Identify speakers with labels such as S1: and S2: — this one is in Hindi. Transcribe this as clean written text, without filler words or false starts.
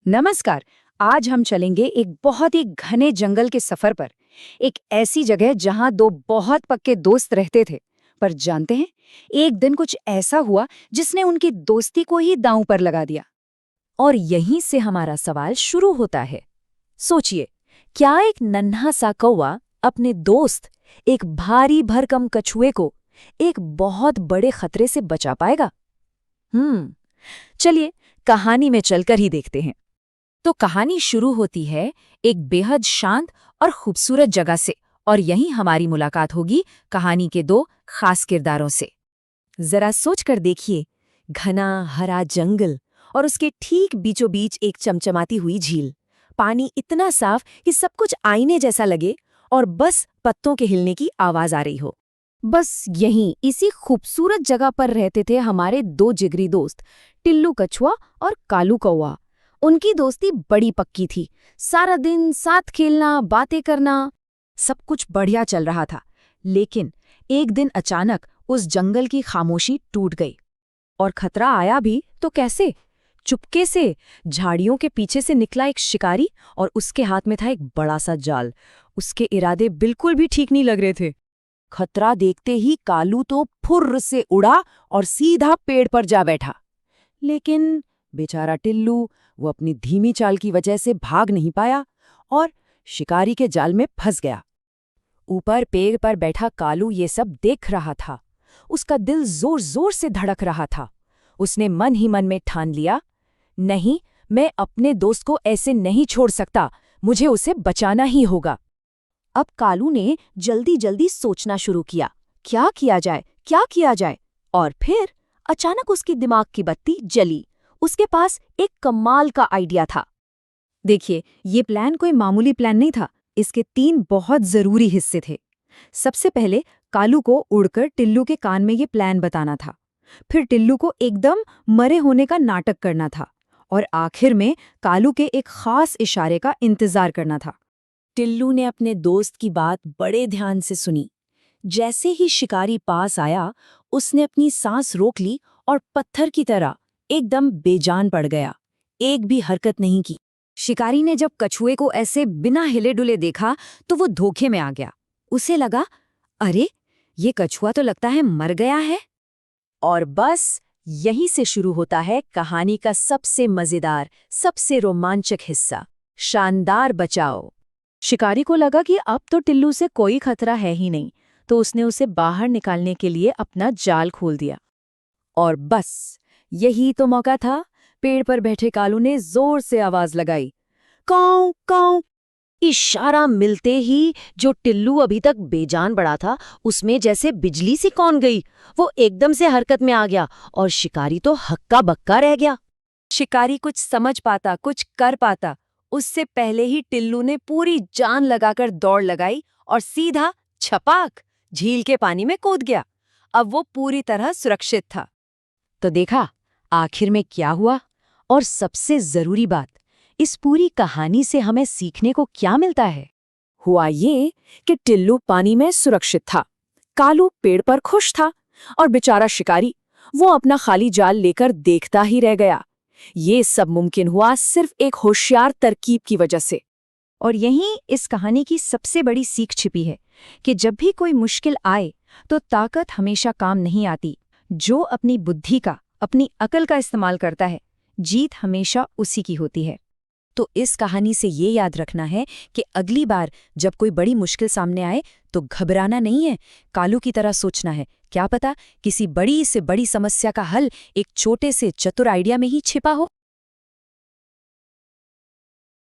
S1: नमस्कार। आज हम चलेंगे एक बहुत ही घने जंगल के सफर पर। एक ऐसी जगह जहां दो बहुत पक्के दोस्त रहते थे। पर जानते हैं, एक दिन कुछ ऐसा हुआ जिसने उनकी दोस्ती को ही दांव पर लगा दिया।
S2: और यहीं से हमारा सवाल शुरू होता है। सोचिए, क्या एक नन्हा सा कौवा अपने दोस्त, एक भारी भरकम कछुए को एक बहुत बड़े खतरे से बचा पाएगा? चलिए कहानी में चलकर ही देखते हैं। तो कहानी शुरू होती है एक बेहद शांत और खूबसूरत जगह से, और यहीं हमारी मुलाकात होगी कहानी के दो खास किरदारों से। जरा सोचकर देखिए, घना हरा जंगल और उसके ठीक बीचों बीच एक चमचमाती हुई झील। पानी इतना साफ कि सब कुछ आईने जैसा लगे और बस पत्तों के हिलने की आवाज आ रही हो। बस यहीं इसी खूबसूरत जगह पर रहते थे हमारे दो जिगरी दोस्त, टिल्लू कछुआ और कालू कौवा। उनकी दोस्ती बड़ी पक्की थी। सारा दिन साथ खेलना, बातें करना, सब कुछ बढ़िया चल रहा था। लेकिन एक दिन अचानक उस जंगल की खामोशी टूट गई। और खतरा आया भी तो कैसे? चुपके से झाड़ियों के पीछे से निकला एक शिकारी, और उसके हाथ में था एक बड़ा सा जाल। उसके इरादे बिल्कुल भी ठीक नहीं लग रहे थे। खतरा देखते ही कालू तो फुर्र से उड़ा और सीधा पेड़ पर जा बैठा। लेकिन बेचारा टिल्लू, वो अपनी धीमी चाल की वजह से भाग नहीं पाया और शिकारी के जाल में फंस गया। ऊपर पेड़ पर बैठा कालू ये सब देख रहा था। उसका दिल जोर जोर से धड़क रहा था। उसने मन ही मन में ठान लिया, नहीं, मैं अपने दोस्त को ऐसे नहीं छोड़ सकता, मुझे उसे बचाना ही होगा। अब कालू ने जल्दी जल्दी सोचना शुरू किया, क्या किया जाए, क्या किया जाए। और फिर अचानक उसकी दिमाग की बत्ती जली। उसके पास एक कमाल का आइडिया था।
S1: देखिए, ये प्लान कोई मामूली प्लान नहीं था। इसके 3 बहुत जरूरी हिस्से थे। सबसे पहले कालू को उड़कर टिल्लू के कान में ये प्लान बताना था। फिर टिल्लू को एकदम मरे होने का नाटक करना था। और आखिर में कालू के एक खास इशारे का इंतजार करना था।
S2: टिल्लू ने अपने दोस्त की बात बड़े ध्यान से सुनी। जैसे ही शिकारी पास आया, उसने अपनी सांस रोक ली और पत्थर की तरह एकदम बेजान पड़ गया। एक भी हरकत नहीं की।
S1: शिकारी ने जब कछुए को ऐसे बिना हिले डुले देखा तो वो धोखे में आ गया। उसे लगा, अरे, ये कछुआ तो लगता है मर गया है।
S2: और बस यहीं से शुरू होता है कहानी का सबसे मजेदार, सबसे रोमांचक हिस्सा, शानदार बचाव। शिकारी को लगा कि अब तो टिल्लू से कोई खतरा है ही नहीं, तो उसने उसे बाहर निकालने के लिए अपना जाल खोल दिया। और बस यही तो मौका था। पेड़ पर बैठे कालू ने जोर से आवाज लगाई, काऊ काऊ। इशारा मिलते ही जो टिल्लू अभी तक बेजान पड़ा था, उसमें जैसे बिजली सी कौन गई। वो एकदम से हरकत में आ गया और शिकारी तो हक्का बक्का रह गया।
S1: शिकारी कुछ समझ पाता, कुछ कर पाता, उससे पहले ही टिल्लू ने पूरी जान लगाकर दौड़ लगाई और सीधा छपाक झील के पानी में कूद गया। अब वो पूरी तरह सुरक्षित था।
S2: तो देखा आखिर में क्या हुआ? और सबसे जरूरी बात, इस पूरी कहानी से हमें सीखने को क्या मिलता है? हुआ ये कि टिल्लू पानी में सुरक्षित था, कालू पेड़ पर खुश था, और बेचारा शिकारी, वो अपना खाली जाल लेकर देखता ही रह गया। ये सब मुमकिन हुआ सिर्फ एक होशियार तरकीब की वजह से।
S1: और यहीं इस कहानी की सबसे बड़ी सीख छिपी है कि जब भी कोई मुश्किल आए तो ताकत हमेशा काम नहीं आती। जो अपनी बुद्धि का, अपनी अकल का इस्तेमाल करता है, जीत हमेशा उसी की होती है।
S2: तो इस कहानी से ये याद रखना है कि अगली बार जब कोई बड़ी मुश्किल सामने आए तो घबराना नहीं है, कालू की तरह सोचना है। क्या पता किसी बड़ी से बड़ी समस्या का हल एक छोटे से चतुर आइडिया में ही छिपा हो।